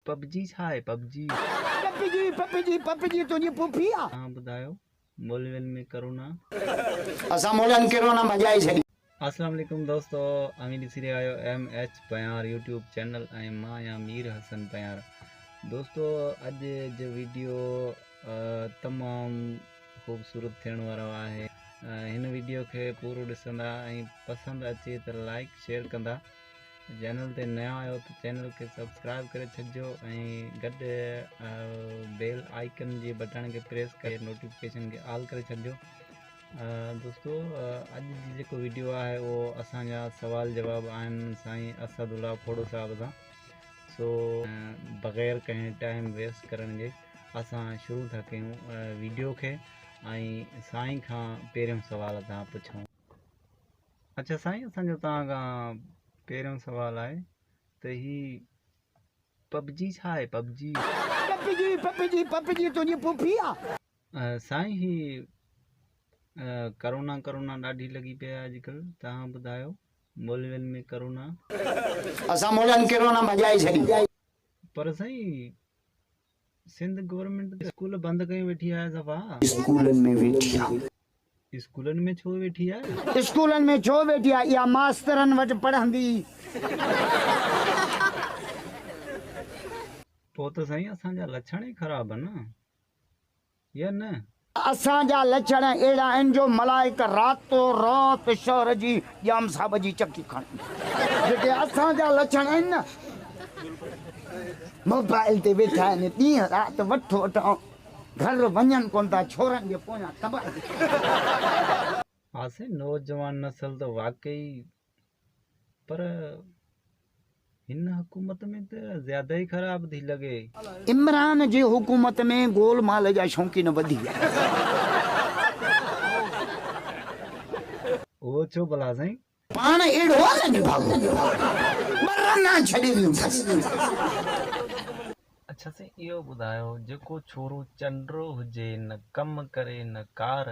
PUBG छा आहे PUBG PUBG तुंहिंजी पुफी आहे। तव्हां ॿुधायो मोलवन में करोना असां मोलन करोना मजाई छॾी। अस्सलाम वालेकुम दोस्तों, अमी ॾिसी रहिया आहियो MH पयार यूट्यूब चैनल ऐं मां आहियां मीर हसन पयार। दोस्तों अॼु जो वीडियो तमामु ख़ूबसूरत थियण वारो आहे। हिन वीडियो खे पूरो ॾिसंदा ऐं पसंदि अचे त लाइक शेयर कंदा। चैनल ते नया आहियो त चैनल खे सब्सक्राइब करे छॾिजो ऐं गॾु बेल आइकन जे बटन खे प्रेस करे नोटिफिकेशन खे ऑल करे छॾिजो। दोस्तों अॼु जी जेको वीडियो आहे उहो असांजा सवाल जवाब आहिनि साईं असदुल्ला खोड़ो साहिब सां। सो बग़ैर कंहिं टाइम वेस्ट करण जे असां शुरू था कयूं वीडियो खे ऐं साईं खां पहिरियों सवाल था पुछूं। अच्छा साईं, असांजो तव्हां खां पहिरियों सवाल आहे त ही पबजी छा आहे पबजी? पबजी तुंहिंजी पुफी आहे। साईं ही करोना ॾाढी लॻी पई आहे अॼुकल्ह, तव्हां ॿुधायो मोलवन में करोना। असां मोलन करोना मजाई छॾी। पर साईं सिंध गवर्नमेंट स्कूल बंदि कई वेठी आहे सफ़ा। स्कूलन में वेठी आहे। स्कूलन में छो वेठी आहे? स्कूलन में छो वेठी आहे? इहा मास्तरनि वटि पढ़ंदी। पोइ त साईं असांजा लक्षण ई ख़राब आहिनि न, या न? असांजा लक्षण अहिड़ा आहिनि जो मलाइक रातो रात शहर जी ॼाम साहब जी चकी खणी। जेके असांजा लक्षण आहिनि न, मोबाइल ते वेठा आहिनि ॾींहं राति वठो वठो, घर वञनि कोन था, छोरनि जे पोयां तबाही। हा साईं, नौजवान नस्ल त वाकई, पर हिन हुकूमत में त ज़्यादा ई ख़राब थी लॻे। इमरान जी हुकूमत में गोलमाल जा शौक़ीन वधी विया। उहो छो भला साईं? पाण अहिड़ो आहे न भाऊ, मरना छॾे ॾियूं। अच्छा साईं, इहो ॿुधायो जेको छोरो चंडरो हुजे, न कमु करे न कार,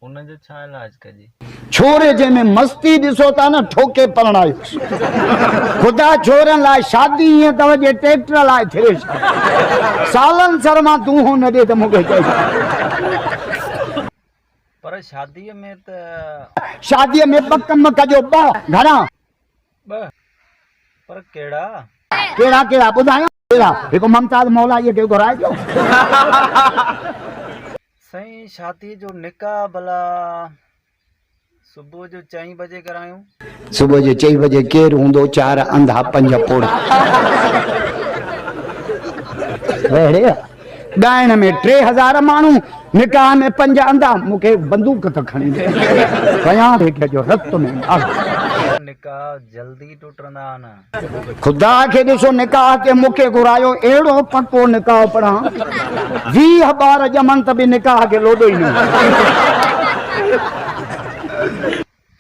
उनजो छा इलाज कजे? छोरे जंहिंमें मस्ती ॾिसो था न, ठोके परणायो। ख़ुदा छोरनि लाइ शादी ईअं अथव जे ट्रैक्टर लाइ थिए। सालनि सर मां तूं हो न ॾे त मूंखे चई। पर शादीअ में त शादीअ में ॿ कम कजो। ॿ घणा? ॿ। पर कहिड़ा कहिड़ा ॿुधायो? हिकु मुमताज़ मौलाईअ खे घुराइजो। साईं शादी जो निकाह भला सुबुह जो 4 बजे करायूं? सुबुह जो 4 बजे केरु हूंदो? 4 अंधा 5 पोड़ा। ॻाइण में 3000 माण्हू, निकाह में 5 अंधा। मूंखे बंदूक त खणी कयां जो रत में निकाह जल्दी टुटंदा न। ख़ुदा खे ॾिसो, निकाह ते मूंखे घुरायो, अहिड़ो पको निकाह पढ़ां 20 ॿार ॼमनि त बि निकाह खे लोॾो ई न।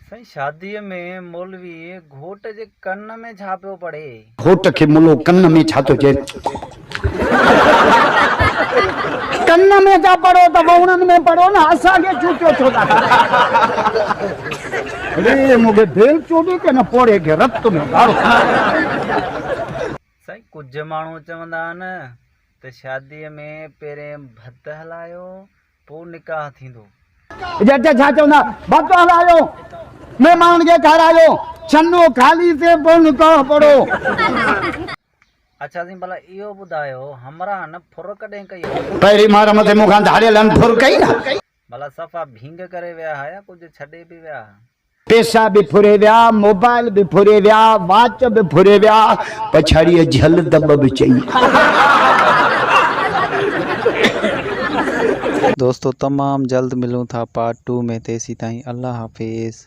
साईं शादीअ में मौलवी घोट जे कन में छा पियो पढ़े? घोट खे मुलो कन में छा थो चए? कन में था पढ़ो त वहुणनि में पढ़ो न, असांखे चूटियो छो था? अरे मूंखे दिल चोटी के न पोड़े के रत में गाड़ो। साईं कुझु माण्हू चवंदा आहिनि त शादीअ में पहिरें भत हलायो पोइ निकाह थींदो। छा चवंदा? भत हलायो, महिमान खे खारायो, छन्नो खाली से पोइ निकाह पढ़ो। अच्छा साईं, भला इहो ॿुधायो हमरा न फुर कॾहिं कई? पहिरीं मार मथे मूंखां धारियल फुर कई न। भला सफ़ा भींग करे विया या कुझु छॾे बि विया? पैसा भी फुरे विया, मोबाइल भी फुरे विया, वाच भी फुरे विया, पछाड़ीअ झल दॿ बि चई। दोस्तों तमाम जल्द मिलूं था पार्ट 2 में। तेसी ताईं अल्लाह हाफिज़।